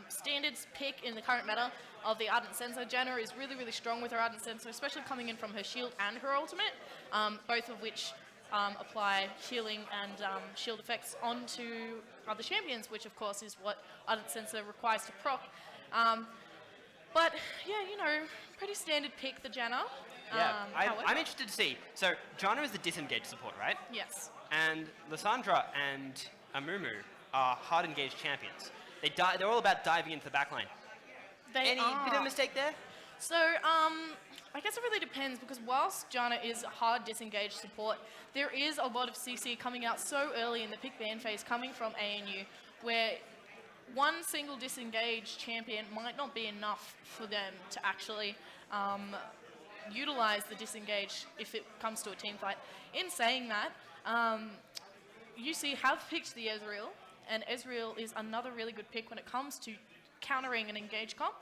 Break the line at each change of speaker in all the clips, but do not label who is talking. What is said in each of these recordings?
standards pick in the current meta of the Ardent Sensor. Janna is really, really strong with her Ardent Sensor, especially coming in from her shield and her ultimate, both of which apply healing and shield effects onto other champions, which of course is what Ardent Sensor requires to proc. But yeah, pretty standard pick, the Janna.
Yeah, I'm interested to see. So Janna is the disengaged support, right?
Yes.
And Lissandra and Amumu are hard engaged champions. They're all about diving into the backline. Any bit of a mistake there?
So, I guess it really depends, because whilst Janna is hard disengaged support, there is a lot of CC coming out so early in the pick ban phase coming from ANU, where one single disengaged champion might not be enough for them to actually utilize the disengage if it comes to a team fight. In saying that, UC have picked the Ezreal, and Ezreal is another really good pick when it comes to countering an engage comp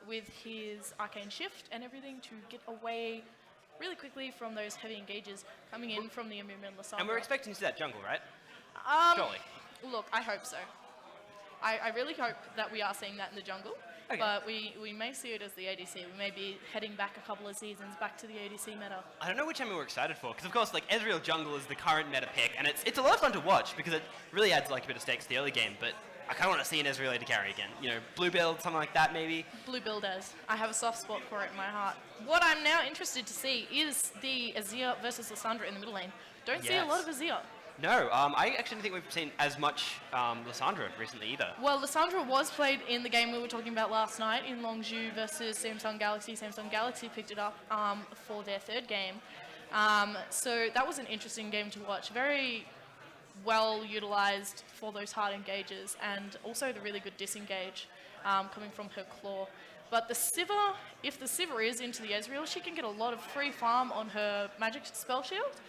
with his Arcane Shift and everything to get away really quickly from those heavy engages coming in from the Amumu and Lissandra.
And we're expecting to see that jungle, right? Surely.
Look, I hope so. I really hope that we are seeing that in the jungle, but we may see it as the ADC. We may be heading back a couple of seasons back to the ADC meta.
I don't know which one we're excited for, because of course, like, Ezreal jungle is the current meta pick, and it's a lot of fun to watch because it really adds like a bit of stakes to the early game. But I kind of want to see an Ezreal to carry again. Blue build, something like that, maybe.
Blue build as. I have a soft spot for it in my heart. What I'm now interested to see is the Azir versus Lissandra in the middle lane. Don't see a lot of Azir.
No, I actually don't think we've seen as much Lissandra recently either.
Well, Lissandra was played in the game we were talking about last night in Longzhu versus Samsung Galaxy. Samsung Galaxy picked it up for their third game. So that was an interesting game to watch. Very well utilized for those hard engages, and also the really good disengage coming from her claw. But the Sivir, if the Sivir is into the Ezreal, she can get a lot of free farm on her magic spell shield.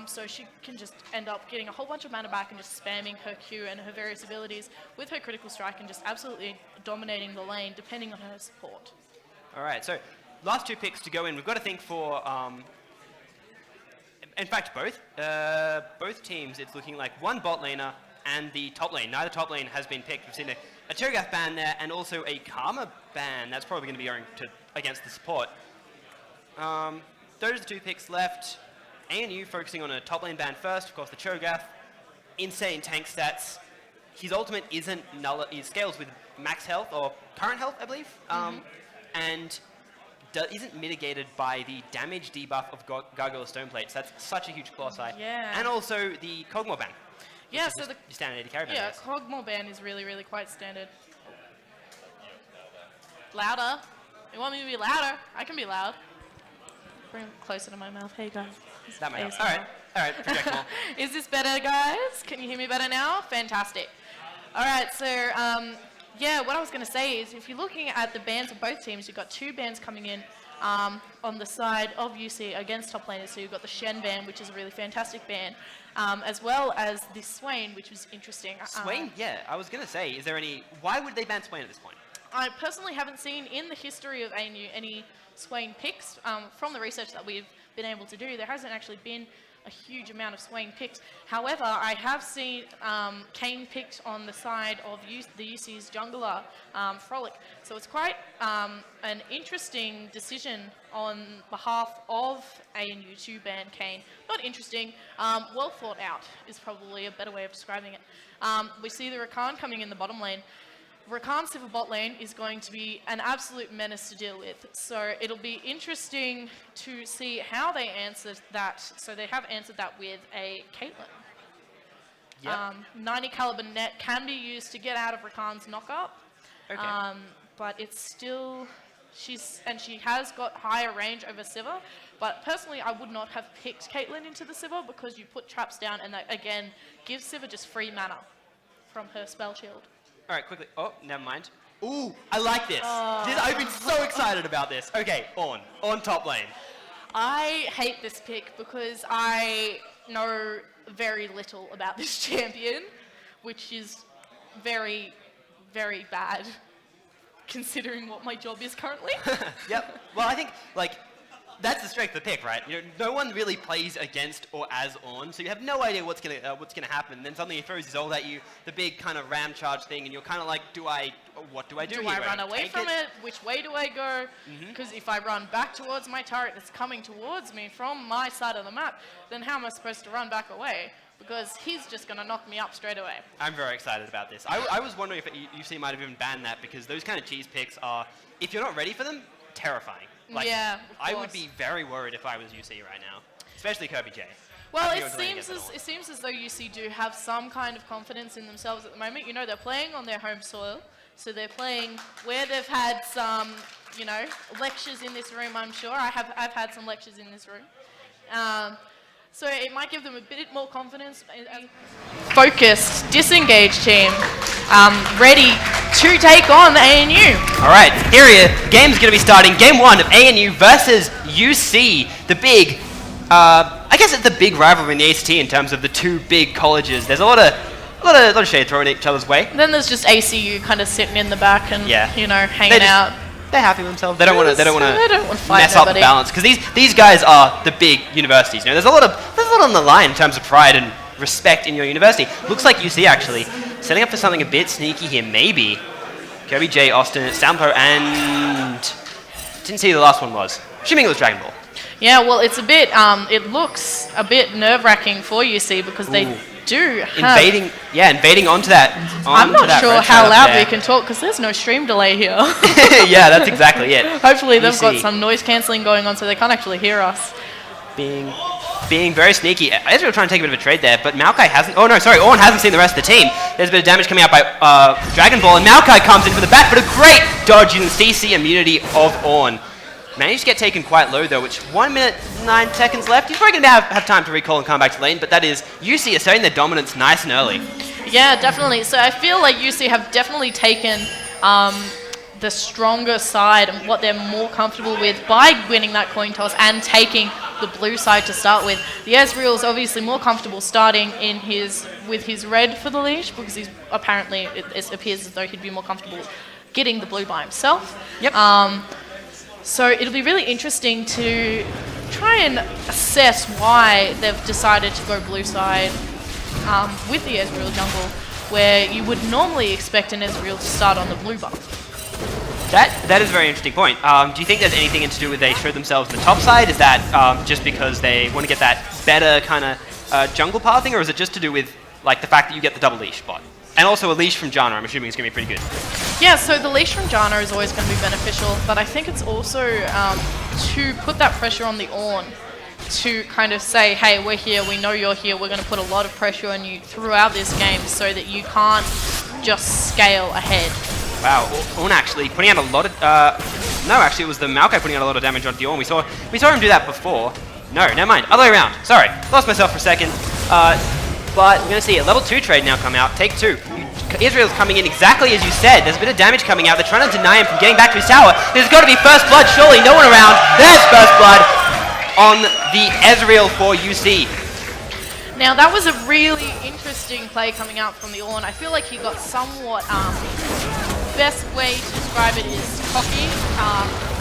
So she can just end up getting a whole bunch of mana back and just spamming her Q and her various abilities with her critical strike and just absolutely dominating the lane depending on her support.
Alright, so last two picks to go in. We've got to think for, in fact, both teams, it's looking like one bot laner and the top lane. Neither top lane has been picked. We've seen a Cho'Gath ban there and also a Karma ban. That's probably going to be going against the support. Those are the two picks left. ANU focusing on a top lane ban first, of course the Cho'Gath, insane tank stats. His ultimate isn't null, he scales with max health, or current health I believe, and isn't mitigated by the damage debuff of Gargoyle Stoneplates. That's such a huge claw sight.
Yeah.
And also the Kog'Maw ban.
Yeah, so the
standard AD carry ban.
Yeah, Kog'Maw ban is really, really quite standard. Louder. You want me to be louder? I can be loud. Bring it closer to my mouth. Hey guys.
That might help. Alright, project more.
Is this better, guys? Can you hear me better now? Fantastic. Alright, so yeah, what I was going to say is if you're looking at the bans of both teams, you've got two bans coming in on the side of UC against top laners. So you've got the Shen ban, which is a really fantastic ban, as well as the Swain, which was interesting.
Swain, yeah, I was going to say, why would they ban Swain at this point?
I personally haven't seen in the history of ANU any Swain picks. From the research that we've been able to do, there hasn't actually been a huge amount of Swain picks. However, I have seen Kayn picked on the side of the UC's jungler, Frolic. So it's quite an interesting decision on behalf of ANU to ban Kayn. Not interesting, well thought out is probably a better way of describing it. We see the Rakan coming in the bottom lane. Rakan's Sivir bot lane is going to be an absolute menace to deal with. So it'll be interesting to see how they answer that. So they have answered that with a Caitlyn. Yep. 90 caliber net can be used to get out of Rakan's knockup. Okay. But it's still, she has got higher range over Sivir. But personally, I would not have picked Caitlyn into the Sivir because you put traps down and that, again, gives Sivir just free mana from her spell shield.
All right, quickly. Oh, never mind. Ooh, I like this. I've been so excited about this. Okay, on top lane.
I hate this pick because I know very little about this champion, which is very, very bad considering what my job is currently.
Yep. Well, I think, like, that's the strength of the pick, right? No one really plays against or as on, so you have no idea what's gonna happen. And then suddenly he throws his ult at you, the big kind of ram charge thing, and you're kind of like, what do I do?
Do
here?
I run away from it? Which way do I go? Because if I run back towards my turret that's coming towards me from my side of the map, then how am I supposed to run back away? Because he's just going to knock me up straight away.
I'm very excited about this. I was wondering if UC might have even banned that, because those kind of cheese picks are, if you're not ready for them, terrifying. Like,
yeah,
I would be very worried if I was UC right now, especially Kirby J.
Well, it seems as though UC do have some kind of confidence in themselves at the moment. You know, they're playing on their home soil, so they're playing where they've had some, lectures in this room. I'm sure I've had some lectures in this room, so it might give them a bit more confidence. Focused, disengaged team, ready to take on ANU.
All right, here game's going to be starting. Game 1 of ANU versus UC, the big, I guess it's the big rivalry in the ACT in terms of the two big colleges. There's a lot of shade thrown each other's way.
And then there's just ACU kind of sitting in the back and hanging out.
They're happy with themselves. They don't want to mess
up
the balance, because these guys are the big universities. There's a lot on the line in terms of pride and respect in your university. Looks like UC actually setting up for something a bit sneaky here. Maybe Kirby J, Austin, Stampo, and didn't see who the last one was. Assuming it was Dragon Ball.
Yeah, well, it's a bit. It looks a bit nerve-wracking for UC because they do have
invading onto that.
I'm not sure how loud we can talk because there's no stream delay here.
Yeah, that's exactly it.
Hopefully they've got some noise cancelling going on so they can't actually hear us.
Being very sneaky. Ezreal trying to take a bit of a trade there, but Maokai hasn't. Oh no, sorry, Ornn hasn't seen the rest of the team. There's a bit of damage coming out by Dragon Ball, and Maokai comes in for the back, but a great dodge in the CC immunity of Ornn. Managed to get taken quite low though, which 1 minute 9 seconds left. He's probably going to have time to recall and come back to lane, but that is UC asserting their dominance nice and early.
Yeah, definitely. So I feel like UC have definitely taken the stronger side and what they're more comfortable with by winning that coin toss and taking the blue side to start with. The Ezreal's obviously more comfortable starting with his red for the leash because he's apparently, it appears as though he'd be more comfortable getting the blue by himself.
Yep.
So it'll be really interesting to try and assess why they've decided to go blue side with the Ezreal jungle, where you would normally expect an Ezreal to start on the blue buff.
That is a very interesting point. Do you think there's anything to do with they show themselves on the top side? Is that just because they want to get that better kind of jungle pathing, or is it just to do with like the fact that you get the double leash spot? And also a leash from Janna, I'm assuming is going to be pretty good.
Yeah, so the leash from Janna is always going to be beneficial, but I think it's also to put that pressure on the Ornn to kind of say, hey, we're here, we know you're here, we're going to put a lot of pressure on you throughout this game so that you can't just scale ahead.
Wow, Ornn actually putting out a lot of... no, actually it was the Maokai putting out a lot of damage on Ornn. We saw him do that before. No, never mind, other way around. Sorry, lost myself for a second. But we're going to see a level 2 trade now come out. Take 2. Israel's coming in exactly as you said. There's a bit of damage coming out. They're trying to deny him from getting back to his tower. There's got to be first blood, surely. No one around. There's first blood on the Ezreal for UC.
Now, that was a really interesting play coming out from the Ornn. I feel like he got somewhat... best way to describe it is cocky,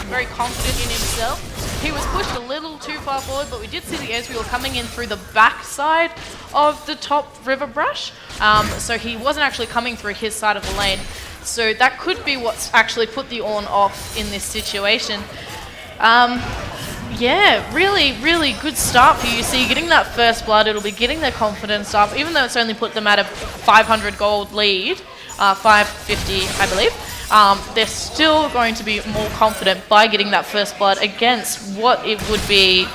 very confident in himself. He was pushed a little too far forward, but we did see the Ezreal coming in through the back side of the top river brush. So he wasn't actually coming through his side of the lane. So that could be what's actually put the Ornn off in this situation. Yeah, really, really good start for UC. Getting that first blood, it'll be getting their confidence up, even though it's only put them at a 500 gold lead, 550, I believe. They're still going to be more confident by getting that first blood against what it would be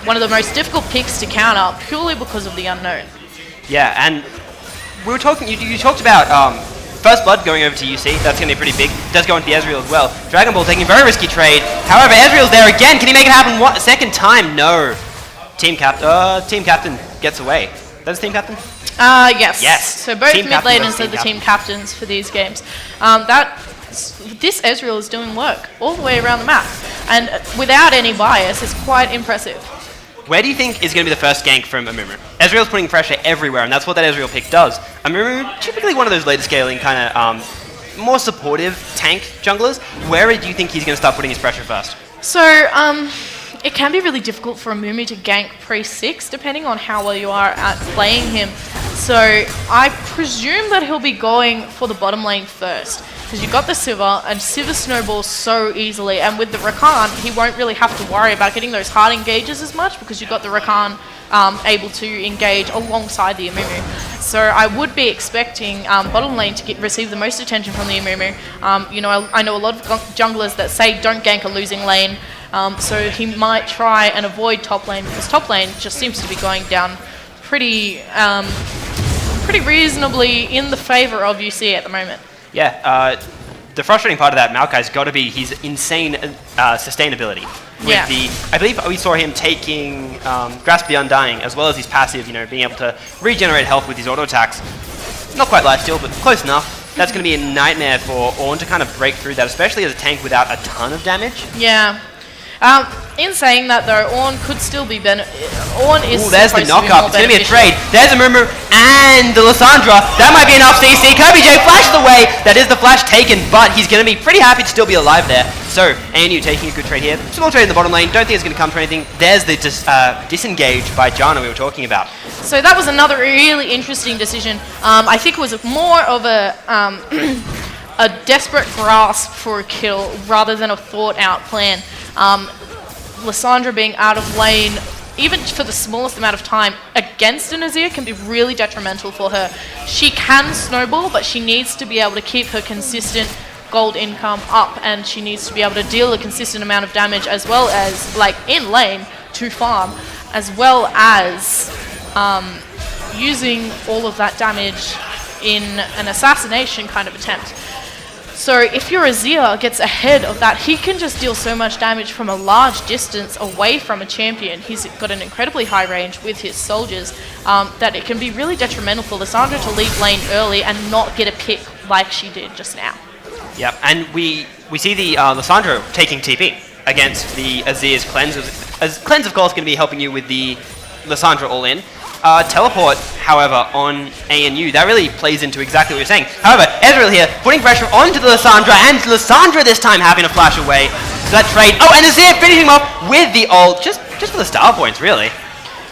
one of the most difficult picks to counter purely because of the unknown.
Yeah, and we were talking, you talked about first blood going over to UC. That's going to be pretty big. It does go into the Ezreal as well. Dragon Ball taking a very risky trade. However, Ezreal's there again. Can he make it happen a second time? No. Team captain gets away. That's team captain?
Yes.
Yes.
So both mid laners are the team captains for these games. This Ezreal is doing work all the way around the map. And without any bias, it's quite impressive.
Where do you think is going to be the first gank from Amumu? Ezreal's putting pressure everywhere, and that's what that Ezreal pick does. Amumu, typically one of those later scaling kind of more supportive tank junglers. Where do you think he's going to start putting his pressure first?
So, it can be really difficult for a Mumu to gank pre-6, depending on how well you are at playing him. So I presume that he'll be going for the bottom lane first, because you've got the Sivir, and Sivir snowballs so easily, and with the Rakan, he won't really have to worry about getting those hard engages as much, because you've got the Rakan able to engage alongside the Amumu. So I would be expecting bottom lane to receive the most attention from the Amumu. You know, I know a lot of junglers that say don't gank a losing lane, so he might try and avoid top lane, because top lane just seems to be going down pretty reasonably in the favor of UC at the moment.
Yeah, the frustrating part of that Maokai's got to be his insane sustainability. With the, I believe we saw him taking Grasp the Undying, as well as his passive, you know, being able to regenerate health with his auto attacks. Not quite lifesteal, but close enough. That's going to be a nightmare for Ornn to kind of break through that, especially as a tank without a ton of damage.
Yeah. In saying that though, Ornn could still be Ornn is
there's the knock-up. It's going to be a trade. There's a Mumu and the Lissandra. That might be enough CC. Kirby J flashes away. That is the flash taken, but he's going to be pretty happy to still be alive there. So, ANU taking a good trade here. Small trade in the bottom lane. Don't think it's going to come to anything. There's the disengage by Janna we were talking about.
So that was another really interesting decision. I think it was more of a a desperate grasp for a kill rather than a thought-out plan. Lissandra being out of lane, even for the smallest amount of time, against an Azir can be really detrimental for her. She can snowball, but she needs to be able to keep her consistent gold income up, and she needs to be able to deal a consistent amount of damage, as well as, like, in lane to farm, as well as using all of that damage in an assassination kind of attempt. So if your Azir gets ahead of that, he can just deal so much damage from a large distance away from a champion. He's got an incredibly high range with his soldiers that it can be really detrimental for Lissandra to leave lane early and not get a pick like she did just now.
Yep, and we see the Lissandra taking TP against the Azir's Cleanse. Cleanse, of course, going to be helping you with the Lissandra all-in. Teleport, however, on ANU, that really plays into exactly what you're saying. However, Ezreal here, putting pressure onto the Lissandra, and Lissandra this time having to flash away. So that trade, oh, and Azir finishing him off with the ult, just for the star points, really.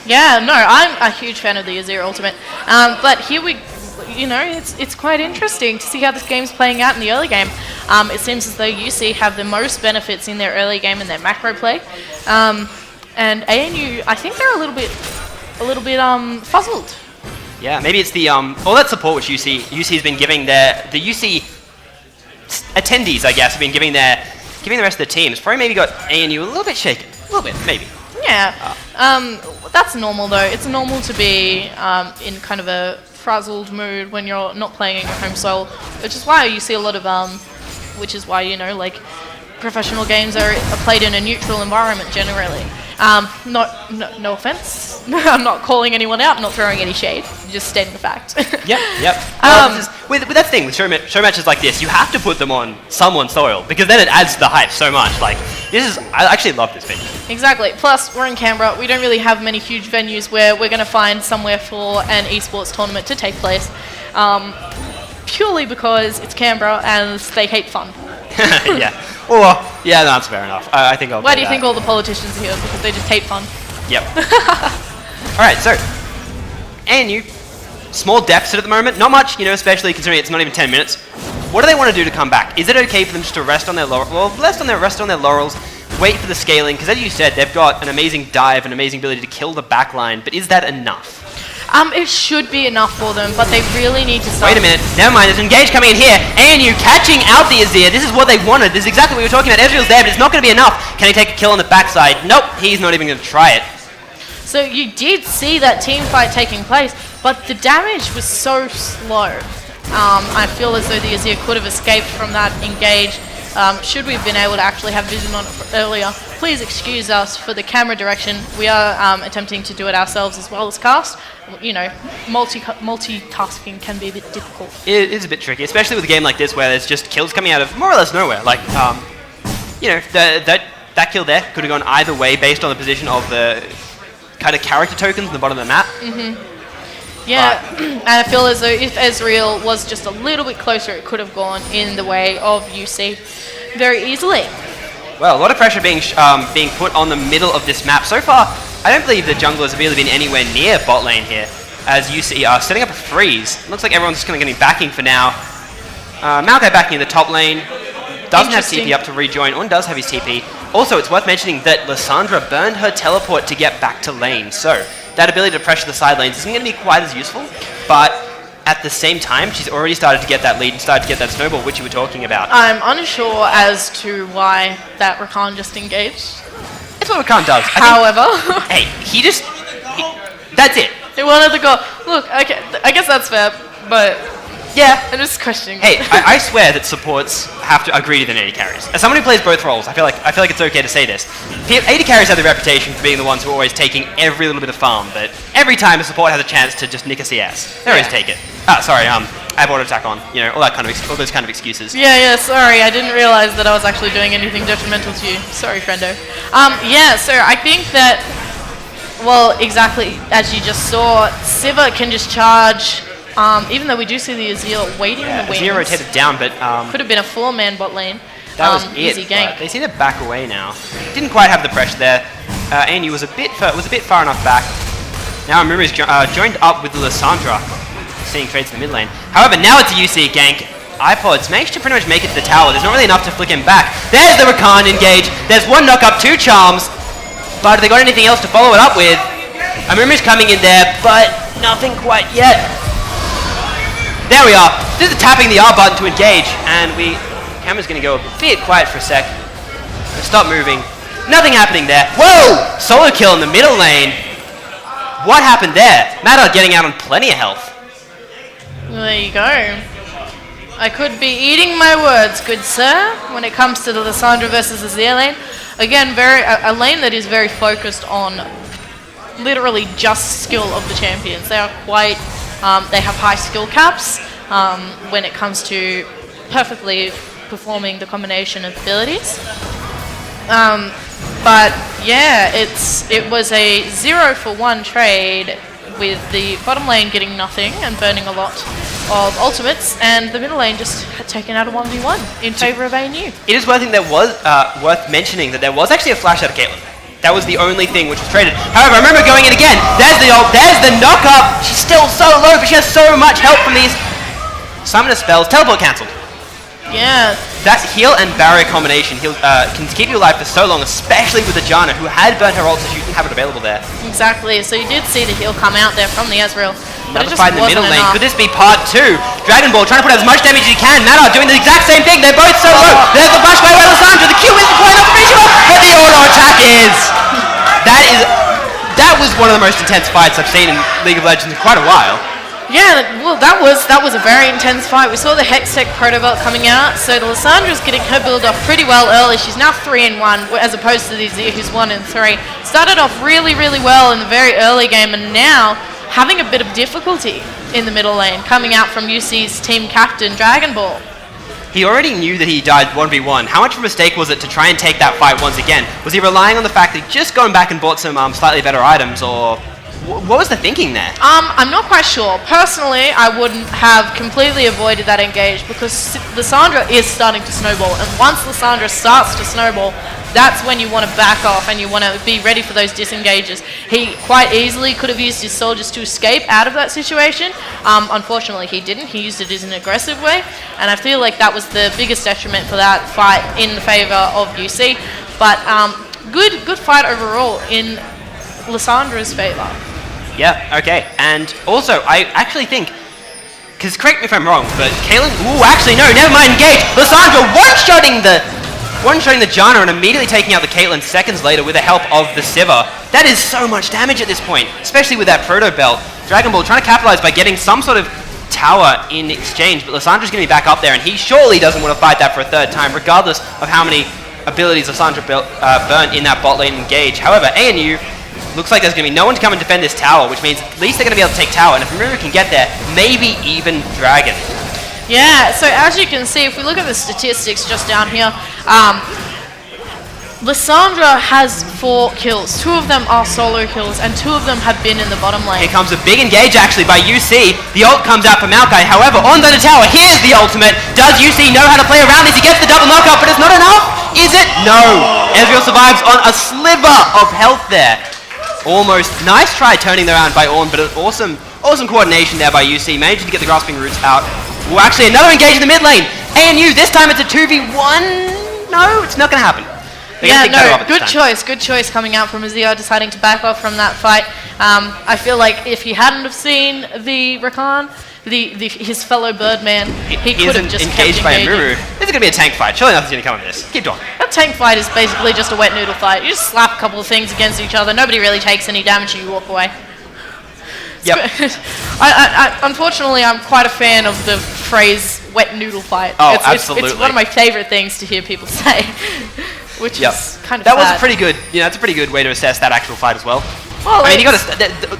Yeah, no, I'm a huge fan of the Azir ultimate. But here we, you know, it's quite interesting to see how this game's playing out in the early game. It seems as though UC have the most benefits in their early game and their macro play. And ANU, I think they're a little bit fuzzled.
Yeah, maybe it's the all that support which UC has been giving the UC attendees, I guess, have been giving the rest of the team. It's probably maybe got ANU a little bit shaken, a little bit, maybe.
Yeah, that's normal though. It's normal to be in kind of a frazzled mood when you're not playing in your home soil, which is why you see a lot of which is why, you know, like, professional games are played in a neutral environment generally. No offense. I'm not calling anyone out, not throwing any shade, just stating the fact.
Yep. With that thing, with show matches like this, you have to put them on someone's soil, because then it adds to the hype so much. Like, I actually love this venue.
Exactly. Plus, we're in Canberra. We don't really have many huge venues where we're going to find somewhere for an esports tournament to take place, purely because it's Canberra and they hate fun.
Yeah. Well, yeah, no, that's fair enough. I think I'll.
Why do you think all the politicians are here? Because they just hate fun.
Yep. All right, so ANU, small deficit at the moment. Not much, you know, especially considering it's not even 10 minutes. What do they want to do to come back? Is it okay for them just to rest on their laurels? Well, rest on their laurels, wait for the scaling, because as you said, they've got an amazing dive, an amazing ability to kill the backline. But is that enough?
It should be enough for them, but they really need to start.
Wait a minute, never mind, there's an engage coming in here. ANU catching out the Azir. This is what they wanted. This is exactly what we were talking about. Ezreal's there, but it's not going to be enough. Can he take a kill on the backside? Nope, he's not even going to try it.
So you did see that team fight taking place, but the damage was so slow. I feel as though the Azir could have escaped from that engage. Should we have been able to actually have vision on it earlier, please excuse us for the camera direction. We are attempting to do it ourselves as well as cast. You know, multitasking can be a bit difficult.
It is a bit tricky, especially with a game like this where there's just kills coming out of more or less nowhere. Like, you know, that kill there could have gone either way based on the position of the kind of character tokens in the bottom of the map.
Yeah, and I feel as though if Ezreal was just a little bit closer, it could have gone in the way of UC very easily.
Well, a lot of pressure being put on the middle of this map. So far, I don't believe the junglers have really been anywhere near bot lane here, as UC are setting up a freeze. Looks like everyone's just kind of getting backing for now. Maokai backing in the top lane. Doesn't have TP up to rejoin. Un does have his TP. Also, it's worth mentioning that Lissandra burned her teleport to get back to lane. So, that ability to pressure the side lanes isn't going to be quite as useful, but at the same time, she's already started to get that lead and started to get that snowball, which you were talking about.
I'm unsure as to why that Rakan just engaged.
It's what Rakan does.
However...
hey, that's it.
He wanted to go... Look, okay, I guess that's fair, but... Yeah, I'm just questioning.
Hey, I swear that supports have to agree to the AD carries. As someone who plays both roles, I feel like it's okay to say this. AD carries have the reputation for being the ones who are always taking every little bit of farm, but every time a support has a chance to just nick a CS, they always take it. Sorry, I have auto attack on, you know, all those kind of excuses.
Yeah, sorry, I didn't realize that I was actually doing anything detrimental to you. Sorry, friendo. Yeah, so I think that, well, exactly as you just saw, Sivir can just charge. Even though we do see the Azir waiting in the wings.
Azir rotated down, but...
could have been a 4-man bot lane.
That was it.
Easy gank.
They seem to back away now. Didn't quite have the pressure there. Andy was a bit far enough back. Now Amuru is joined up with Lissandra, seeing trades in the mid lane. However, now it's a UC gank. iPods managed to pretty much make it to the tower. There's not really enough to flick him back. There's the Rakan engage. There's one knock up, 2 charms. But have they got anything else to follow it up with? Amuru's coming in there, but nothing quite yet. There we are. This is tapping the R button to engage, and camera's going to go a bit quiet for a sec. Stop moving. Nothing happening there. Whoa! Solo kill in the middle lane. What happened there? Matter getting out on plenty of health.
There you go. I could be eating my words, good sir, when it comes to the Lissandra versus Azir lane. Again, a lane that is very focused on literally just skill of the champions. They are quite... they have high skill caps when it comes to perfectly performing the combination of abilities. But yeah, it was a 0-for-1 trade with the bottom lane getting nothing and burning a lot of ultimates, and the middle lane just had taken out a 1v1 in favor of ANU.
It is worth mentioning that there was actually a flash out of Caitlyn. That was the only thing which was traded. However, I remember going in again. There's the ult. There's the knock-up. She's still so low, but she has so much help from these summoner spells. Teleport cancelled.
Yeah.
That heal and barrier combination can keep you alive for so long, especially with the Janna, who had burnt her ult, so she didn't have it available there.
Exactly. So you did see the heal come out there from the Ezreal. But
another fight in the middle lane. Could this be part 2? Dragon Ball trying to put out as much damage as he can. Mata doing the exact same thing. They're both so low. There's the flash by Lissandra. The Q isn't quite enough to finish him off, but the auto attack is. That was one of the most intense fights I've seen in League of Legends in quite a while.
Yeah, well, that was a very intense fight. We saw the Hextech Proto Belt coming out, so Lissandra's getting her build off pretty well early. She's now 3-1, as opposed to the Azir, who's 1-3. Started off really, really well in the very early game, and now having a bit of difficulty in the middle lane, coming out from UC's team captain, Dragon Ball.
He already knew that he died 1v1. How much of a mistake was it to try and take that fight once again? Was he relying on the fact that he'd just gone back and bought some slightly better items, or what was the thinking there?
I'm not quite sure. Personally, I wouldn't have completely avoided that engage because Lissandra is starting to snowball, and once Lissandra starts to snowball, that's when you want to back off and you want to be ready for those disengages. He quite easily could have used his soldiers to escape out of that situation. Unfortunately, he didn't. He used it as an aggressive way, and I feel like that was the biggest detriment for that fight in favor of UC. But good fight overall in Lissandra's favor.
Yeah, okay. And also, I actually think, because correct me if I'm wrong, but Caitlyn, actually no, never mind, engage. Lissandra one-shotting the Janna and immediately taking out the Caitlyn seconds later with the help of the Sivir. That is so much damage at this point, especially with that Proto Belt. Dragon Ball trying to capitalize by getting some sort of tower in exchange, but Lissandra's going to be back up there, and he surely doesn't want to fight that for a third time, regardless of how many abilities Lissandra burnt in that bot lane engage. However, ANU looks like there's going to be no one to come and defend this tower, which means at least they're going to be able to take tower, and if Amuru can get there, maybe even Dragon.
Yeah, so as you can see, if we look at the statistics just down here, Lissandra has 4 kills. 2 of them are solo kills, and 2 of them have been in the bottom lane.
Here comes a big engage, actually, by UC. The ult comes out for Maokai. However, on the tower, here's the ultimate. Does UC know how to play around this? He gets the double knockout, but it's not enough. Is it? No. Ezreal survives on a sliver of health there. Almost. Nice try turning that around by Ornn, but an awesome coordination there by UC, managing to get the grasping roots out. Well, actually, another engage in the mid lane. ANU, this time it's a 2v1. No, it's not going to happen.
Yeah, no, good choice coming out from Azir, deciding to back off from that fight. I feel like if he hadn't have seen the Rakan, his fellow Birdman, he could have just
engaged by Amuru. This is going to be a tank fight. Surely nothing's going to come of this. Keep going.
A tank fight is basically just a wet noodle fight. You just slap a couple of things against each other. Nobody really takes any damage and you walk away.
Yep.
Unfortunately, I'm quite a fan of the phrase wet noodle fight.
Oh, absolutely.
It's one of my favorite things to hear people say, which is kind of
That
sad.
was a pretty good, that's a pretty good way to assess that actual fight as well.
Well,
I mean,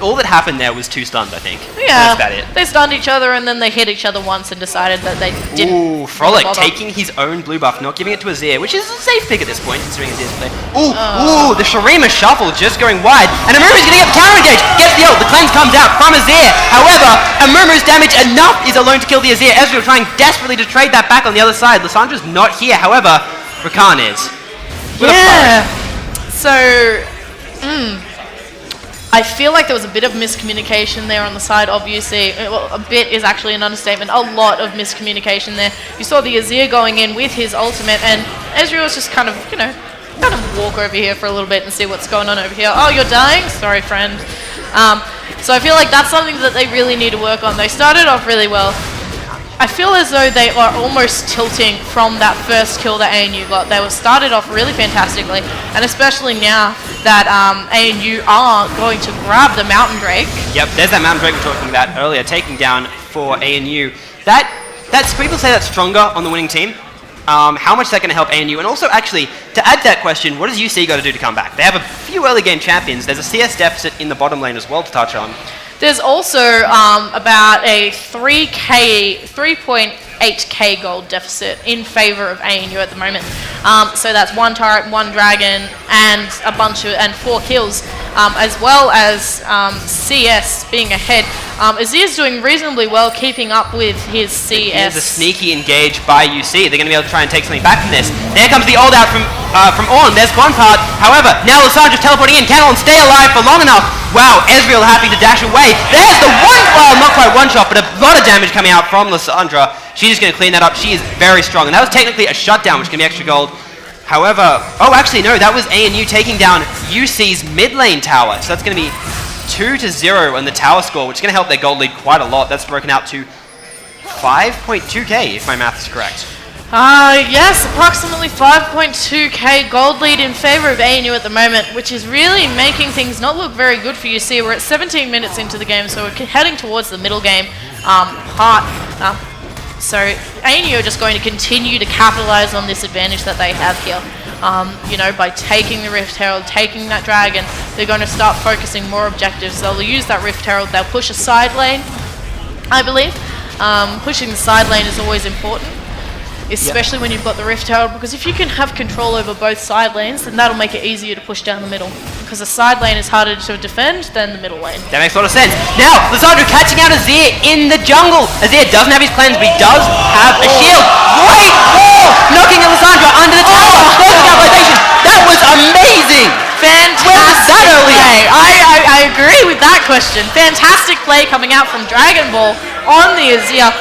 all that happened there was 2 stuns, I think.
Yeah,
that's about it.
They stunned each other and then they hit each other once and decided that they didn't.
Ooh, Frolic
bother.
taking his own blue buff, not giving it to Azir, which is a safe pick at this point, considering Azir's play. Ooh, the Shurima shuffle just going wide, and Amumu's going to get the counter engage, gets the ult, the cleanse comes out from Azir. However, Amumu's damage enough is alone to kill the Azir. Ezreal trying desperately to trade that back on the other side. Lissandra's not here, however, Rakan is.
Yeah. So, I feel like there was a bit of miscommunication there on the side, obviously. Well, a bit is actually an understatement. A lot of miscommunication there. You saw the Azir going in with his ultimate, and Ezreal was just kind of, kind of walk over here for a little bit and see what's going on over here. Oh, you're dying? Sorry, friend. So I feel like that's something that they really need to work on. They started off really well. I feel as though they are almost tilting from that first kill that ANU got. They were started off really fantastically, and especially now that ANU are going to grab the Mountain Drake.
Yep, there's that Mountain Drake we were talking about earlier, taking down for ANU. That's people say that's stronger on the winning team. How much is that going to help ANU? And also, actually, to add to that question, what does UC got to do to come back? They have a few early game champions. There's a CS deficit in the bottom lane as well to touch on.
There's also about a 3.8k gold deficit in favor of ANU at the moment. So that's 1 turret, 1 dragon, and a bunch of 4 kills, as well as CS being ahead. Azir's doing reasonably well, keeping up with his CS.
Here's a sneaky engage by UC. They're going to be able to try and take something back from this. There comes the ult out from Ornn. There's one part. However, now Lissandra's teleporting in. Can Ornn stay alive for long enough? Wow, Ezreal having to dash away. There's the not quite one shot, but a lot of damage coming out from Lissandra. She's just going to clean that up. She is very strong. And that was technically a shutdown, which can be extra gold. However, actually, no, that was ANU taking down UC's mid lane tower. So that's going to be 2-0 on the tower score, which is going to help their gold lead quite a lot. That's broken out to 5.2k, if my math is correct.
Yes, approximately 5.2k gold lead in favor of ANU at the moment, which is really making things not look very good for UC. We're at 17 minutes into the game, so we're heading towards the middle game part. So ANU are just going to continue to capitalize on this advantage that they have here. By taking the Rift Herald, taking that dragon, they're going to start focusing more objectives. They'll use that Rift Herald, they'll push a side lane, I believe. Pushing the side lane is always important, especially when you've got the Rift Herald, because if you can have control over both side lanes, then that'll make it easier to push down the middle. Because the side lane is harder to defend than the middle lane.
That makes a lot of sense. Now, Lissandra catching out Azir in the jungle. Azir doesn't have his cleanse, but he does have a shield. Great wall! Knocking Lissandra under the tower. Perfect capitalization. That was amazing!
Fantastic.
Where was that earlier?
I agree with that question. Fantastic play coming out from Dragon Ball on the Azir.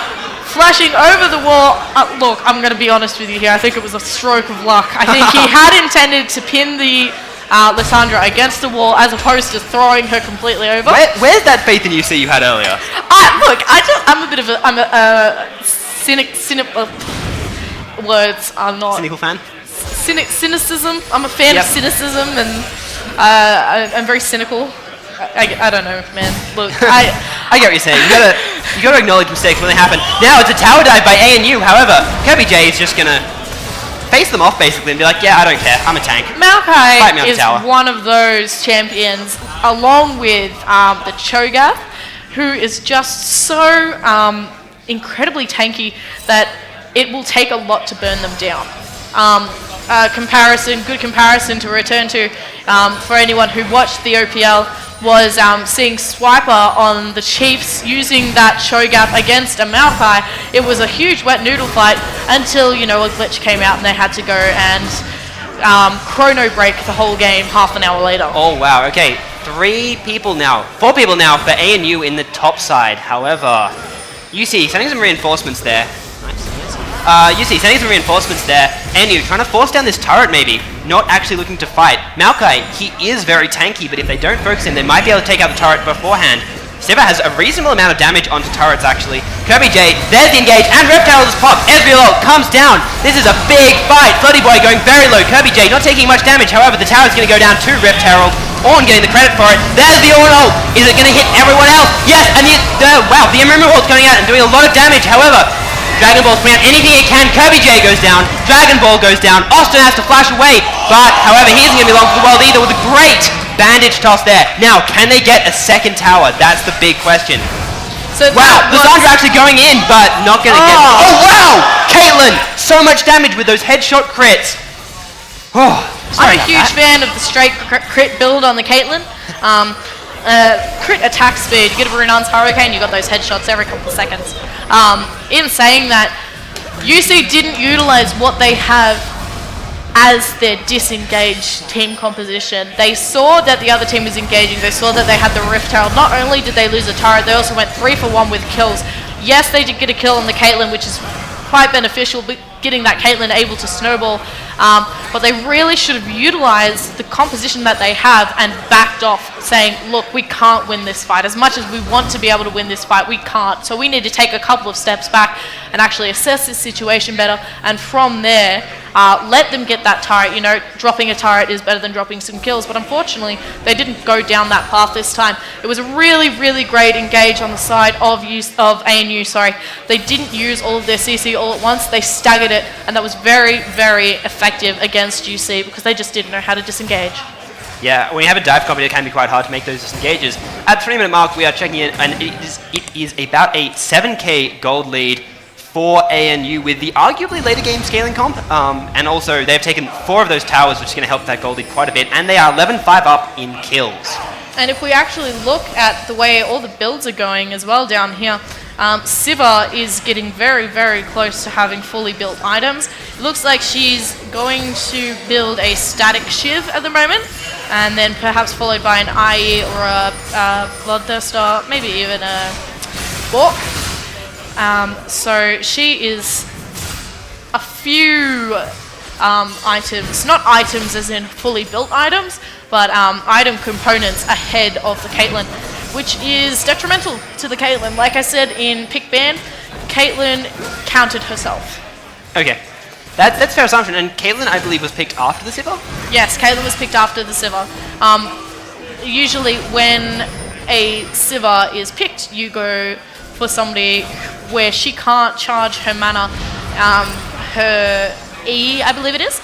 Flashing over the wall. Look, I'm going to be honest with you here. I think it was a stroke of luck. I think he had intended to pin the Lissandra against the wall as opposed to throwing her completely over.
Where's that faith in UC you had earlier?
Look, I'm a bit of a words are not...
Cynical fan?
Cynicism. I'm a fan of cynicism, and I'm very cynical. I don't know, man. Look,
I get what you're saying. You gotta acknowledge mistakes when they happen. Now it's a tower dive by ANU. However, Kirby J is just gonna face them off basically and be like, yeah, I don't care. I'm a tank.
Maokai is one of those champions, along with the Cho'Gath, who is just so incredibly tanky that it will take a lot to burn them down. Good comparison to return to for anyone who watched the OPL was seeing Swiper on the Chiefs using that Cho'Gath against a Maokai. It was a huge wet noodle fight until, a glitch came out and they had to go and chrono break the whole game half an hour later.
Oh, wow. Okay, 4 people now for ANU in the top side. However, UC sending some reinforcements there. UC sending some reinforcements there. ANU trying to force down this turret maybe. Not actually looking to fight. Maokai, he is very tanky, but if they don't focus him, they might be able to take out the turret beforehand. Siva has a reasonable amount of damage onto turrets, actually. Kirby J, there's the engage, and Reptile just popped. Ezreal comes down. This is a big fight. Flirty Boy going very low. Kirby J not taking much damage. However, the tower's going to go down to Reptile. Ornn getting the credit for it. There's the Ornn ult. Is it going to hit everyone else? Yes, and wow, the Emerald ult's going out and doing a lot of damage. However, Dragon Ball's putting out anything it can. Kirby J goes down. Dragon Ball goes down. Austin has to flash away. But, however, he isn't going to be long for the world either with a great bandage toss there. Now, can they get a second tower? That's the big question.
So
wow, Lissandra actually going in, but not going to get... Oh, wow! Caitlyn! So much damage with those headshot crits. Oh,
I'm a huge fan of the straight crit build on the Caitlyn. Crit attack speed, you get a Runan's Hurricane, you got those headshots every couple of seconds. In saying that, UC didn't utilize what they have as their disengaged team composition. They saw that the other team was engaging, they saw that they had the Rift Herald. Not only did they lose a turret, they also went 3 for 1 with kills. Yes, they did get a kill on the Caitlyn, which is quite beneficial, but getting that Caitlyn able to snowball. But they really should have utilized the composition that they have and backed off, saying, look, we can't win this fight. As much as we want to be able to win this fight, we can't. So we need to take a couple of steps back and actually assess this situation better. And from there, let them get that turret. You know, dropping a turret is better than dropping some kills. But unfortunately, they didn't go down that path this time. It was a really, really great engage on the side of ANU. They didn't use all of their CC all at once. They staggered it, and that was very, very effective against UC because they just didn't know how to disengage.
Yeah, when you have a dive comp, it can be quite hard to make those disengages. At 3-minute mark, we are checking in, and it is about a 7k gold lead for ANU with the arguably later game scaling comp, and also they've taken 4 of those towers, which is going to help that gold lead quite a bit, and they are 11-5 up in kills.
And if we actually look at the way all the builds are going as well down here, Siva is getting very, very close to having fully built items. It looks like she's going to build a static Shiv at the moment, and then perhaps followed by an IE or a Bloodthirster, maybe even a Walk. So she is a few items, not items as in fully built items, but item components ahead of the Caitlyn, which is detrimental to the Caitlyn. Like I said in pick ban, Caitlyn counted herself.
Okay, that's a fair assumption. And Caitlyn, I believe, was picked after the Siva?
Yes, Caitlyn was picked after the Siva. Usually when a Siva is picked, you go for somebody where she can't charge her mana, her E, I believe it is,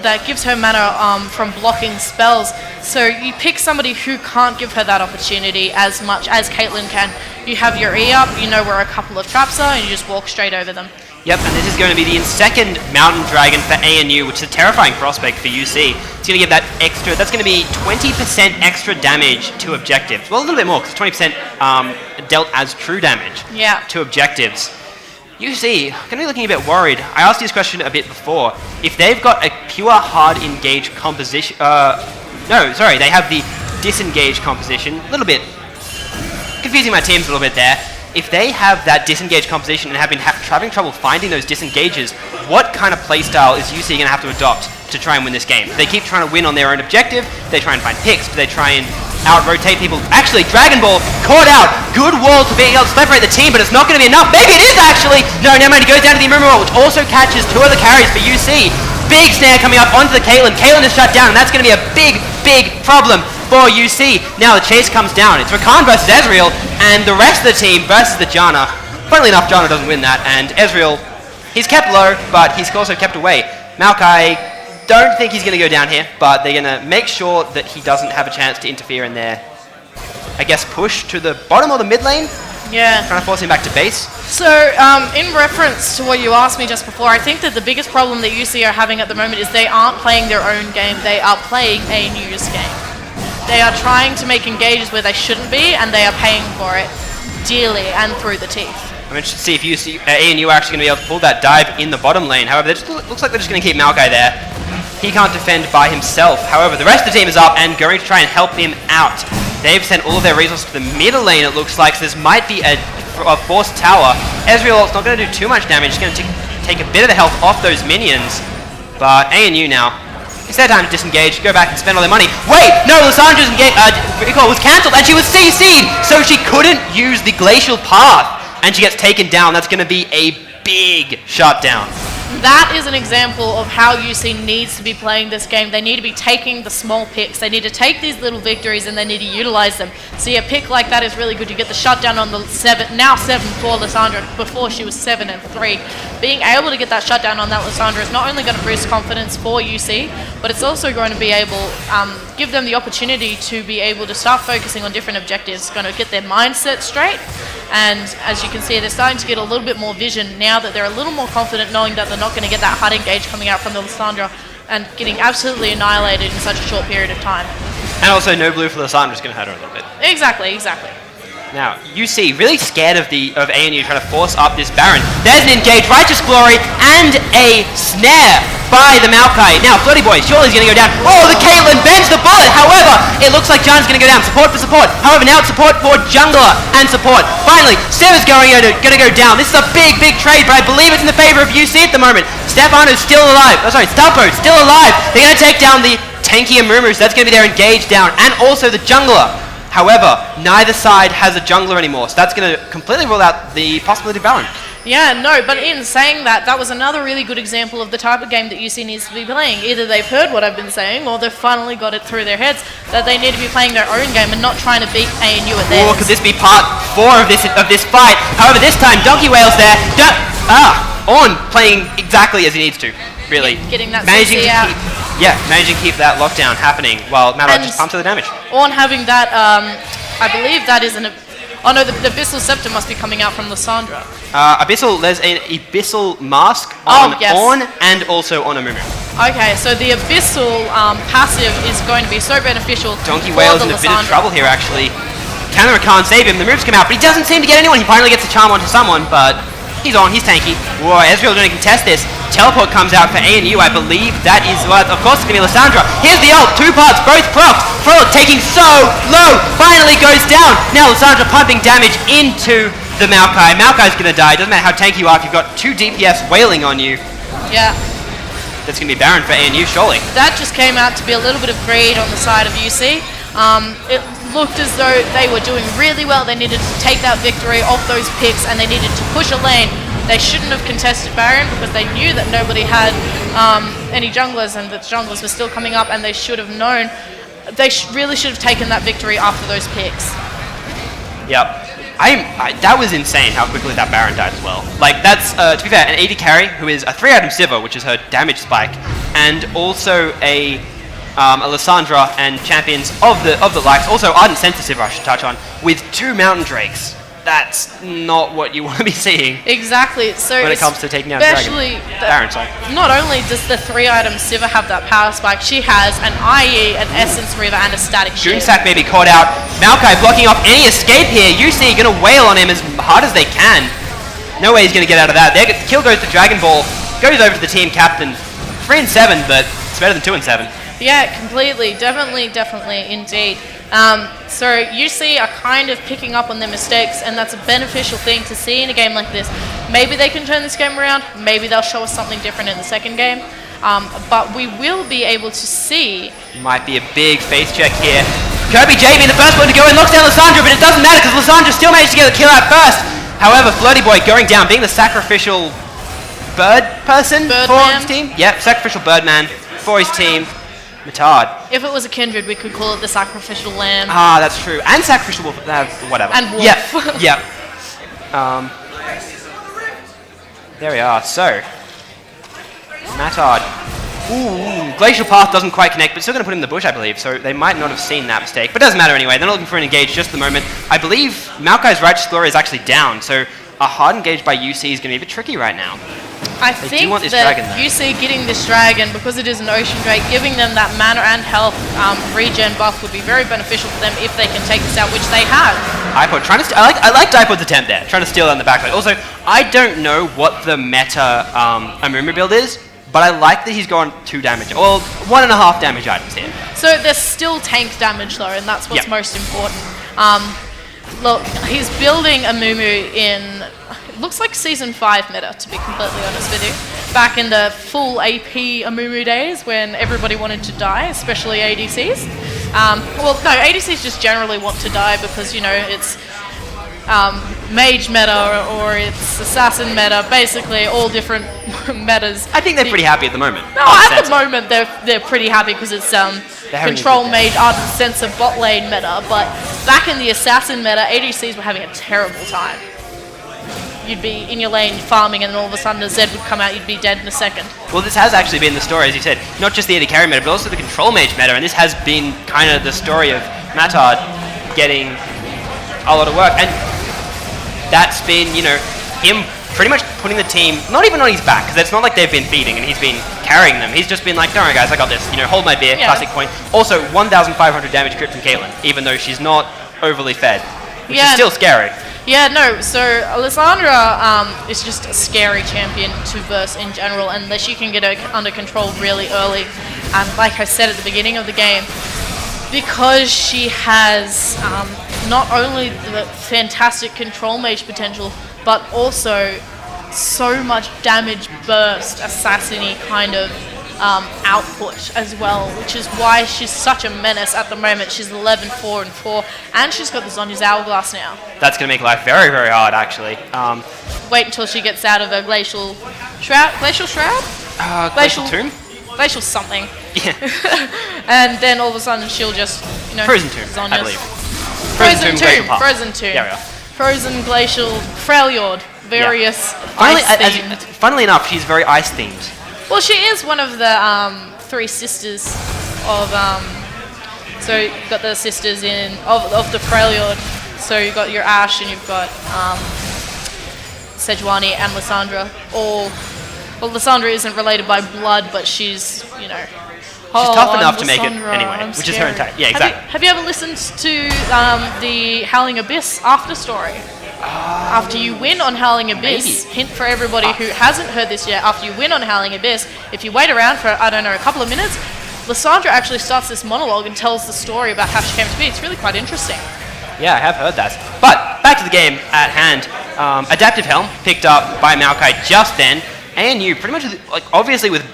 that gives her mana from blocking spells. So you pick somebody who can't give her that opportunity as much as Caitlyn can. You have your E up, you know where a couple of traps are, and you just walk straight over them.
Yep, and this is going to be the second Mountain Dragon for ANU, which is a terrifying prospect for UC. It's going to give that extra, that's going to be 20% extra damage to objectives. Well, a little bit more, because 20% dealt as true damage to objectives. UC, going to be looking a bit worried. I asked you this question a bit before. If they've got a pure hard engage composition, no, sorry, they have the disengage composition. A little bit confusing my teams a little bit there. If they have that disengage composition and have been having trouble finding those disengages, what kind of playstyle is UC going to have to adopt to try and win this game? They keep trying to win on their own objective. They try and find picks. They try and out-rotate people. Actually, Dragon Ball caught out. Good wall to be able to separate the team, but it's not going to be enough. Maybe it is actually. No, never mind. He goes down to the Emerald Wall, which also catches 2 other carries for UC. Big snare coming up onto the Caitlyn. Caitlyn is shut down, and that's going to be a big, big problem for UC. Now the chase comes down. It's Rakan versus Ezreal, and the rest of the team versus the Janna. Funnily enough, Janna doesn't win that, and Ezreal, he's kept low, but he's also kept away. Maokai, don't think he's going to go down here, but they're going to make sure that he doesn't have a chance to interfere in their, I guess, push to the bottom or the mid lane.
Yeah.
Trying to force him back to base.
So, in reference to what you asked me just before, I think that the biggest problem that UC are having at the moment is they aren't playing their own game, they are playing ANU's game. They are trying to make engages where they shouldn't be, and they are paying for it dearly and through the teeth.
I'm interested to see if ANU are actually going to be able to pull that dive in the bottom lane. However, it looks like they're just going to keep Maokai there. he can't defend by himself. However, the rest of the team is up and going to try and help him out. They've sent all of their resources to the middle lane, it looks like, so this might be a forced tower. Ezreal's not going to do too much damage, it's going to take a bit of the health off those minions. But ANU now, it's their time to disengage, go back and spend all their money. Wait, no, Lissandra's recall was cancelled and she was CC'd, so she couldn't use the glacial path. And she gets taken down. That's going to be a big shutdown.
That is an example of how UC needs to be playing this game. They need to be taking the small picks. They need to take these little victories and they need to utilize them. See, a pick like that is really good. You get the shutdown on the 7 for Lissandra. Before she was 7 and 3. Being able to get that shutdown on that Lissandra is not only going to boost confidence for UC, but it's also going to be able give them the opportunity to be able to start focusing on different objectives. It's going to get their mindset straight. And as you can see, they're starting to get a little bit more vision now that they're a little more confident, knowing that they're not going to get that hard engage coming out from the Lissandra and getting absolutely annihilated in such a short period of time.
And also no blue for Lissandra is going to hurt her a little bit.
Exactly, exactly.
Now, UC really scared of ANU trying to force up this Baron. There's an engage, Righteous Glory, and a snare by the Maokai. Now, Flirty Boy, surely he's going to go down. Oh, the Caitlyn bends the bullet. However, it looks like Jan's going to go down. Support for support. However, now it's support for jungler and support. Finally, Seva's going to go down. This is a big, big trade, but I believe it's in the favor of UC at the moment. Stefano's still alive. Oh, sorry, Stalpo's still alive. They're going to take down the tanky Amumu's. That's going to be their engage down, and also the jungler. However, neither side has a jungler anymore, so that's going to completely rule out the possibility of Baron.
Yeah, no, but in saying that, that was another really good example of the type of game that UC needs to be playing. Either they've heard what I've been saying, or they've finally got it through their heads that they need to be playing their own game and not trying to beat ANU at theirs.
Or could this be part 4 of this fight? However, this time Donkey Whale's there. Ornn playing exactly as he needs to, really.
Getting that CC out.
Managing to keep that lockdown happening while Madog just pumps to the damage.
Ornn having that, I believe that is an... Oh no, the Abyssal Scepter must be coming out from Lissandra.
There's an Abyssal Mask on Ornn and also on Amumu.
Okay, so the Abyssal passive is going to be so beneficial.
Donkey Whale's in a bit of trouble here, actually. Canberra can't save him, the moves come out, but he doesn't seem to get anyone. He finally gets a charm onto someone, but he's on, he's tanky. Whoa, Ezreal going to contest this. Teleport comes out for ANU, I believe that is, well, of course it's going to be Lissandra. Here's the ult, 2 parts, both procs. Frolic taking so low, finally goes down. Now Lissandra pumping damage into the Maokai. Maokai's going to die, doesn't matter how tanky you are if you've got 2 DPS wailing on you.
Yeah.
That's going to be Baron for ANU, surely.
That just came out to be a little bit of greed on the side of UC. It looked as though they were doing really well. They needed to take that victory off those picks and they needed to push a lane. They shouldn't have contested Baron because they knew that nobody had any junglers and that junglers were still coming up, and they should have known. They really should have taken that victory after those picks.
Yep. That was insane how quickly that Baron died as well. Like, that's, to be fair, an AD carry who is a 3-item Sivir, which is her damage spike, and also a Lissandra and champions of the likes, also Ardent Center Sivir I should touch on, with 2 Mountain Drakes. That's not what you want to be seeing.
Exactly. So
when it comes to taking out Dragon. Baron, sorry.
Not only does the 3-item Sivir have that power spike, she has an IE, an Essence River, and a Static Shield.
Doomsack may be caught out. Maokai blocking off any escape here. UC going to wail on him as hard as they can. No way he's going to get out of that. The kill goes to Dragon Ball. Goes over to the team captain. 3 and 7, but it's better than 2 and 7. Yeah,
completely. Definitely, indeed. So UC are kind of picking up on their mistakes, and that's a beneficial thing to see in a game like this. Maybe they can turn this game around. Maybe they'll show us something different in the second game. But we will be able to see.
Might be a big face check here. Kirby J being the first one to go in, knocks down Lissandra, but it doesn't matter because Lissandra still managed to get the kill out first. However, Flirty Boy going down, being the sacrificial bird person for his team. Yep, sacrificial birdman for his team. Matard.
If it was a kindred, we could call it the sacrificial lamb.
Ah, that's true. And sacrificial wolf, whatever.
And wolf.
Yep, yep. There we are. So, Matard. Ooh, Glacial Path doesn't quite connect, but still going to put him in the bush, I believe. So they might not have seen that mistake. But it doesn't matter anyway. They're not looking for an engage just at the moment. I believe Maokai's Righteous Glory is actually down. So a hard engage by UC is going to be a bit tricky right now.
I think that UC getting this dragon, because it is an Ocean Drake, giving them that mana and health regen buff would be very beneficial for them if they can take this out, which they have.
iPod trying to I like Dipod's attempt there, trying to steal that in the backside. Also, I don't know what the meta Amumu build is, but I like that he's gone 2 damage, or 1.5 damage items here.
So there's still tank damage though, and that's what's most important. Look, he's building a Mumu in, it looks like Season 5 meta, to be completely honest with you. Back in the full AP Amumu days when everybody wanted to die, especially ADCs. Well, no, ADCs just generally want to die because, you know, it's mage meta or it's assassin meta, basically all different metas.
I think they're pretty happy at the moment.
No, at the moment they're pretty happy because it's control mage, ardent sensor, bot lane meta, but back in the assassin meta, ADCs were having a terrible time. You'd be in your lane farming and then all of a sudden a Zed would come out, you'd be dead in a second.
Well, this has actually been the story, as you said, not just the AD carry meta, but also the control mage meta, and this has been kind of the story of Matard getting a lot of work, and that's been, you know, him pretty much putting the team, not even on his back, because it's not like they've been feeding and he's been carrying them. He's just been like, don't worry guys, I got this, you know, hold my beer, classic point. Also, 1,500 damage crit from Caitlyn, even though she's not overly fed, which is still scary.
Yeah, no, so Alessandra is just a scary champion to verse in general, unless you can get her under control really early. And like I said at the beginning of the game, because she has not only the fantastic control mage potential, but also so much damage burst, assassin-y kind of output as well, which is why she's such a menace at the moment. She's 11, 4, and 4, and she's got the Zonya's Hourglass now.
That's going to make life very, very hard, actually.
Wait until she gets out of a Glacial Shroud? Glacial Shroud?
Glacial Tomb?
Glacial something.
Yeah.
And then all of a sudden she'll just, you know...
Frozen Tomb,
Zonya's.
I believe.
Frozen Tomb.
Frozen Tomb. Yeah, we are.
Frozen Glacial Freljord. Various ice-themed.
Funnily enough, she's very ice-themed.
Well, she is one of the 3 sisters of... so you've got the sisters of the Freljord. So you've got your Ashe and you've got Sejuani and Lissandra. Well, Lissandra isn't related by blood, but she's, you know...
She's tough enough to make it anyway, which is her entire... Yeah, exactly.
Have you ever listened to the Howling Abyss after story? After you win on Howling Abyss, hint for everybody who hasn't heard this yet, after you win on Howling Abyss, if you wait around for, I don't know, a couple of minutes, Lissandra actually starts this monologue and tells the story about how she came to be. It's really quite interesting.
Yeah, I have heard that. But, back to the game at hand. Adaptive Helm, picked up by Maokai just then. ANU, pretty much, like, obviously with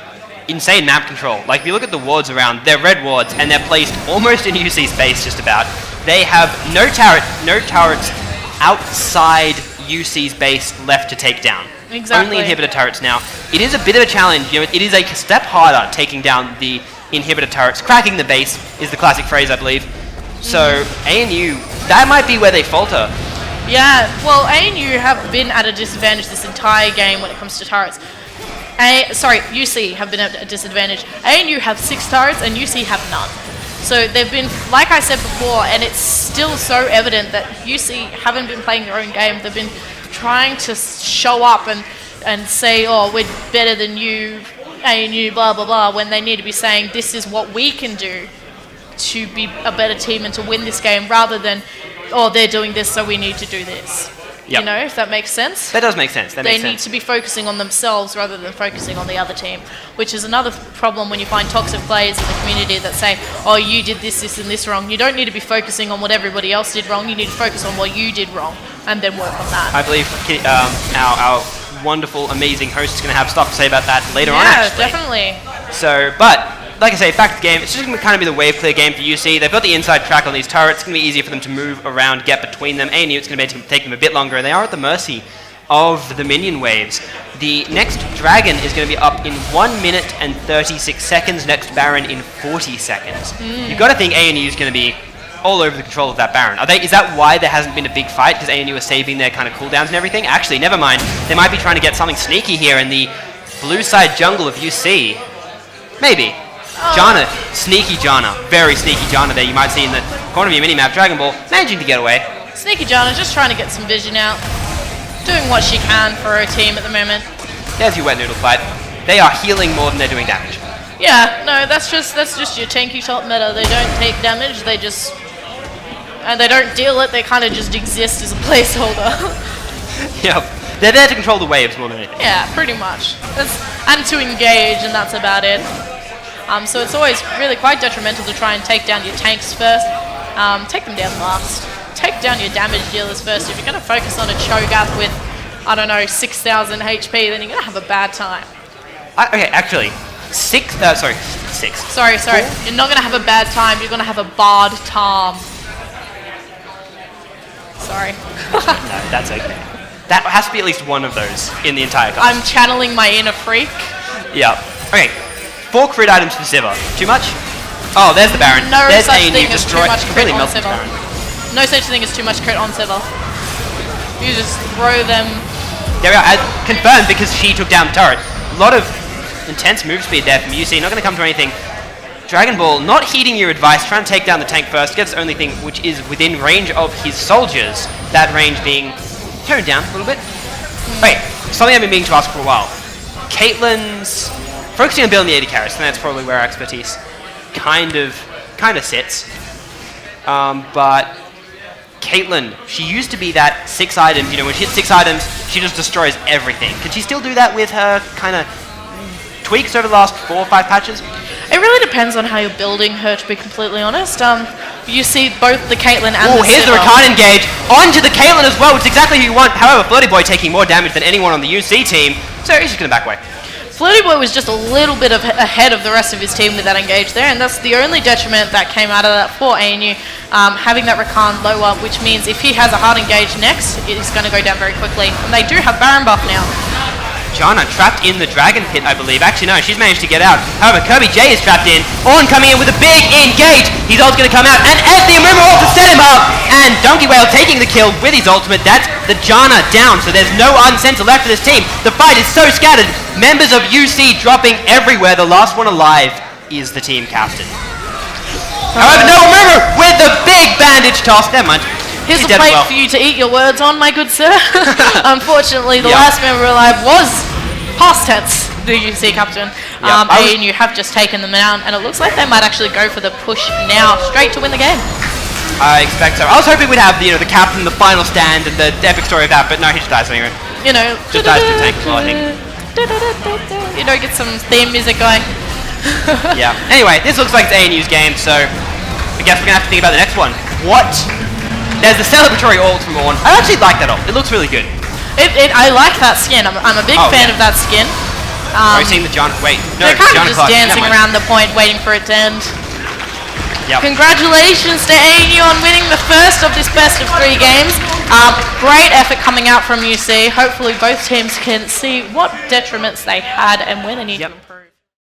insane map control. Like, if you look at the wards around, they're red wards, and they're placed almost in UC space, just about. They have no turrets outside UC's base left to take down.
Exactly.
Only inhibitor turrets now. It is a bit of a challenge. You know, it is a step harder taking down the inhibitor turrets. Cracking the base is the classic phrase, I believe. So ANU, that might be where they falter.
Yeah, well, ANU have been at a disadvantage this entire game when it comes to turrets. UC have been at a disadvantage. ANU have 6 turrets and UC have none. So they've been, like I said before, and it's still so evident that UC haven't been playing their own game. They've been trying to show up and say, oh, we're better than you, ANU, blah, blah, blah, when they need to be saying, this is what we can do to be a better team and to win this game, rather than, oh, they're doing this, so we need to do this. Yep. You know, if that makes sense.
That does make sense.
They need to be focusing on themselves rather than focusing on the other team, which is another problem when you find toxic players in the community that say, oh, you did this, this, and this wrong. You don't need to be focusing on what everybody else did wrong. You need to focus on what you did wrong and then work on that.
I believe our wonderful, amazing host is going to have stuff to say about that later on, actually.
Yeah, definitely.
So, but... like I say, back to the game, it's just going to kind of be the wave clear game for UC. They've got the inside track on these turrets. It's going to be easier for them to move around, get between them. ANU, it's going to take them a bit longer, and they are at the mercy of the minion waves. The next Dragon is going to be up in 1 minute and 36 seconds, next Baron in 40 seconds. You've got to think ANU is going to be all over the control of that Baron. Is that why there hasn't been a big fight, because ANU are saving their kind of cooldowns and everything? Actually, never mind. They might be trying to get something sneaky here in the blue side jungle of UC. Maybe. Janna, sneaky Janna, very sneaky Janna there. You might see in the corner of your minimap, Dragon Ball, managing to get away.
Sneaky Janna, just trying to get some vision out. Doing what she can for her team at the moment.
There's your wet noodle fight. They are healing more than they're doing damage.
Yeah, no, that's just your tanky top meta. They don't take damage, they just... and they don't deal it, they kind of just exist as a placeholder.
Yep. They're there to control the waves more than anything.
Yeah, pretty much. And to engage, and that's about it. So it's always really quite detrimental to try and take down your tanks first. Take them down last. Take down your damage dealers first. If you're going to focus on a Cho'Gath with, I don't know, 6,000 HP, then you're going to have a bad time.
Okay, actually, six. Sorry.
Sorry. You're not going to have a bad time. You're going to have a bad time. Sorry.
No, that's okay. That has to be at least one of those in the entire cast.
I'm channeling my inner freak.
Yeah. Okay. 4 crit items for Sivir. Too much? Oh, there's the Baron.
No
there's
such thing as too much crit
completely
on
melted
Sivir.
Baron.
No such thing as too much crit on Sivir. You just throw them.
There we are. Confirmed because she took down the turret. A lot of intense move speed there from UC. Not going to come to anything. Dragon Ball not heeding your advice, trying to take down the tank first. Gets the only thing which is within range of his soldiers. That range being toned down a little bit. Okay, something I've been meaning to ask for a while. Caitlyn's focusing on building the AD carries, and that's probably where our expertise kind of sits. But Caitlyn, she used to be that 6 items, you know, when she hits 6 items, she just destroys everything. Can she still do that with her kind of tweaks over the last 4 or 5 patches?
It really depends on how you're building her, to be completely honest. You see both the Caitlyn and the
here's the
Sivir.
Rakan engage. Onto the Caitlyn as well, which is exactly who you want. However, Flirty Boy taking more damage than anyone on the UC team, so he's just going to back away.
Flirty Boy was just a little bit ahead of the rest of his team with that engage there, and that's the only detriment that came out of that for ANU, having that Rakan lower, which means if he has a hard engage next, it's going to go down very quickly. And they do have Baron buff now.
Janna trapped in the Dragon Pit, I believe. Actually, no, she's managed to get out. However, Kirby J is trapped in. Ornn coming in with a big engage. His ult's going to come out, and Anthony Amuma ult to set him up. And Donkey Whale taking the kill with his ultimate. That's the Janna down, so there's no Unsensor left for this team. The fight is so scattered. Members of UC dropping everywhere. The last one alive is the team captain. However, no Amuma with the big bandage toss. Never mind.
Here's a plate for you to eat your words on, my good sir. Unfortunately, the last member alive was past tense, the UC captain. ANU have just taken them out, and it looks like they might actually go for the push now, straight to win the game.
I expect so. I was hoping we'd have the captain, the final stand, and the epic story of that, but no, he just dies anyway.
You know,
just dies to tank as well, I think.
You know, get some theme music going.
Yeah. Anyway, this looks like it's ANU's game, so I guess we're gonna have to think about the next one. There's the celebratory ult from Ornn. I actually like that ult. It looks really good.
I like that skin. I'm a big fan of that skin.
Are you seeing the John? Wait, no,
they're kind
John
of just dancing around the point, waiting for it to end. Yep. Congratulations to ANU on winning the first of this best of 3 games. Great effort coming out from UC. Hopefully both teams can see what detriments they had and where they need to